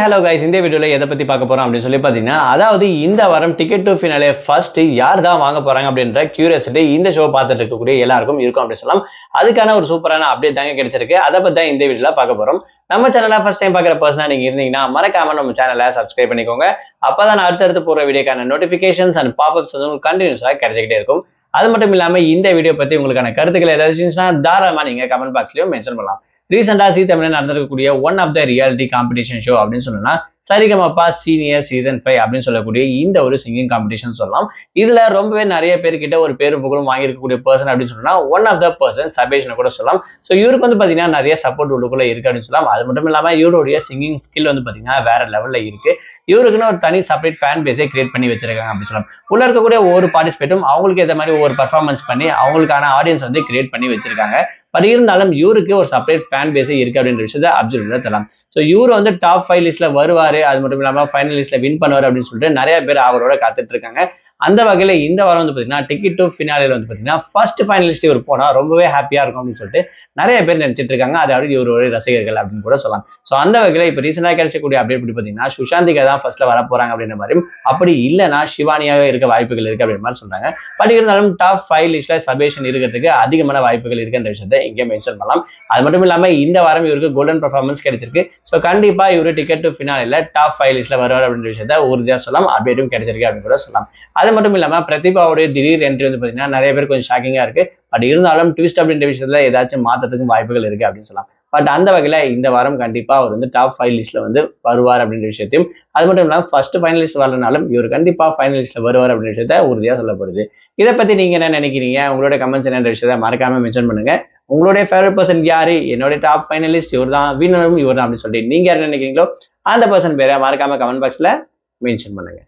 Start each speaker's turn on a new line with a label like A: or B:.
A: Hello guys, இந்த வீடியோல எதை பத்தி பார்க்க போறோம் அப்படின்னு சொல்லி பாத்தீங்கன்னா, அதாவது இந்த வாரம் டிக்கெட் டு ஃபினாலே ஃபர்ஸ்ட் யார் தான் வாங்க போறாங்க அப்படின்ற கியூரியாசிட்டி இந்த ஷோ பார்த்துட்டு இருக்கக்கூடிய எல்லாருக்கும் இருக்கும் அப்படின்னு சொல்லலாம். அதுக்கான ஒரு சூப்பரான அப்டேட் தாங்க கிடைச்சிருக்கு. அதை பத்தி தான் இந்த வீடியோல பார்க்க போறோம். நம்ம சேனலை ஃபர்ஸ்ட் டைம் பார்க்குற பர்சனா நீங்க இருந்தீங்கன்னா மறக்காம நம்ம சேனலை சப்ஸ்கிரைப் பண்ணிக்கோங்க. அப்பதான் அடுத்தடுத்து போற வீடியோக்கான நோட்டிபிகேஷன்ஸ் அண்ட் பாப்அப்ஸ் வந்து உங்களுக்கு கண்டினியூஸா கிடைச்சிக்கிட்டே இருக்கும். அது மட்டும் இல்லாம இந்த வீடியோ பத்தி உங்களுக்கான கருத்துக்கள் ஏதாவது இருந்துச்சுன்னா தாராளமா நீங்க கமெண்ட் பாக்ஸ்லயும் மென்ஷன் பண்ணலாம். ரீசெண்டா ஜீ தமிழ்ல நடந்திருக்கக்கூடிய one of the reality competition show அப்படின்னு சொன்னா சரிகமபா சீனியர் சீசன் 5 அப்படின்னு சொல்லக்கூடிய இந்த ஒரு சிங்கிங் காம்படிஷன் சொல்லலாம். இதுல ரொம்பவே நிறைய பேர்கிட்ட ஒரு பேரும் புகழும் வாங்கியிருக்கக்கூடிய பர்சன் அப்படின்னு சொன்னா ஒன் ஆஃப் த பர்சன் சபேஷ்னு கூட சொல்லலாம். ஸோ இவருக்கு வந்து பாத்தீங்கன்னா நிறைய சப்போர்ட் உள்ளுக்குள்ள இருக்கு அப்படின்னு சொல்லலாம். அது மட்டும் இல்லாம இவருடைய சிங்கிங் ஸ்கில் வந்து பாத்தீங்கன்னா வேற லெவல்ல இருக்கு. இவருக்குன்னு ஒரு தனி செப்பரேட் ஃபேன் பேஸே கிரியேட் பண்ணி வச்சிருக்காங்க அப்படின்னு சொல்லலாம். உள்ள இருக்கக்கூடிய ஒவ்வொரு பார்ட்டிசிபேட்டும் அவங்களுக்கு ஏற்ற மாதிரி ஒவ்வொரு பர்ஃபார்மன்ஸ் பண்ணி அவங்களுக்கான ஆடியன்ஸ் வந்து கிரியேட் பண்ணி வச்சிருக்காங்க. பட் இருந்தாலும் இவருக்கு ஒரு செப்பரேட் ஃபேன் பேஸே இருக்கு அப்படின்ற விஷயத்தை அப்சர்வ் தரலாம். ஸோ இவரு வந்து டாப் 5 லிஸ்ட்ல வருவாரு, அது மட்டும் இல்லாம ஃபைனல் லிஸ்ட்ல வின் பண்ணுவாரு அப்படின்னு சொல்லிட்டு நிறைய பேர் அவரோட காத்துட்டு இருக்காங்க. அந்த வகையில இந்த வாரம் வந்து பாத்தீங்கன்னா டிக்கெட் டு ஃபினாலேல வந்து பாத்தீங்கன்னா ஃபர்ஸ்ட் ஃபைனலிஸ்ட் இவர் போனா ரொம்பவே ஹாப்பியா இருக்கும் அப்படின்னு சொல்லிட்டு நிறைய பேர் நினைச்சிட்டு இருக்காங்க. அதாவது இவரோட ரசிகர்கள் அப்படின்னு கூட சொல்லலாம். ஸோ அந்த வகையில இப்ப ரீசெண்டா கிடைச்சக்கூடிய அப்டேட் படி பாத்தீங்கன்னா சுஷாந்திகா தான் ஃபர்ஸ்ட்ல வர போறாங்க அப்படின்ற மாதிரியும், அப்படி இல்லைன்னா சிவானியாக இருக்க வாய்ப்புகள் இருக்கு அப்படின்ற மாதிரி சொல்றாங்க. பட் இருந்தாலும் டாப் 5 லிஸ்ட்ல சபேஷன் இருக்கிறதுக்கு அதிகமான வாய்ப்புகள் இருக்குன்ற விஷயத்தை இங்கே மென்ஷன் பண்ணலாம். அது மட்டும் இல்லாம இந்த வாரம் இவருக்கு கோல்டன் பர்ஃபார்மன்ஸ் கிடைச்சிருக்கு. ஸோ கண்டிப்பா இவரு டிக்கெட் டு ஃபினாலேல டாப் 5 லிஸ்ட்ல வருவார் அப்படின்ற விஷயத்தை உறுதியா சொல்லலாம். அப்டேட்டும் கிடைச்சிருக்கு அப்படின்னு கூட சொல்லலாம். அது மட்டும் இல்லாம பிரதிபாவுடைய திடீர் என்ட்ரி வந்து பாத்தீங்கன்னா நிறைய பேர் கொஞ்சம் ஷாக்கிங்கா இருக்கு. பட் இருந்தாலும் ட்விஸ்ட் அப்படின்ற விஷயத்துல ஏதாச்சும் மாற்றத்துக்கும் வாய்ப்புகள் இருக்கு அப்படின்னு சொல்லலாம். பட் அந்த வகையில இந்த வாரம் கண்டிப்பா அவர் வந்து டாப் 5 லிஸ்ட்ல வந்து வருவார் அப்படின்ற விஷயத்தையும், அது மட்டும் இல்லாம ஃபர்ஸ்ட் ஃபைனலிஸ்ட் வரலனாலும் இவர் கண்டிப்பா ஃபைனலிஸ்ட்ல வருவார் அப்படின்ற விஷயத்த உறுதியா சொல்லப்படுது. இதை பத்தி நீங்க என்ன நினைக்கிறீங்க? உங்களோட கமெண்ட்ஸ் என்னன்ற விஷயத்த மறக்காம மென்ஷன் பண்ணுங்க. உங்களுடைய ஃபேவரட் பர்சன் யாரு? என்னோட டாப் ஃபைனலிஸ்ட் இவர் தான், வின்னரும் இவர் தான் அப்படின்னு சொல்லிட்டு நீங்க யார் நினைக்கிறீங்களோ அந்த பர்சன் பேரை மறக்காம கமெண்ட் பாக்ஸ்ல மென்ஷன் பண்ணுங்க.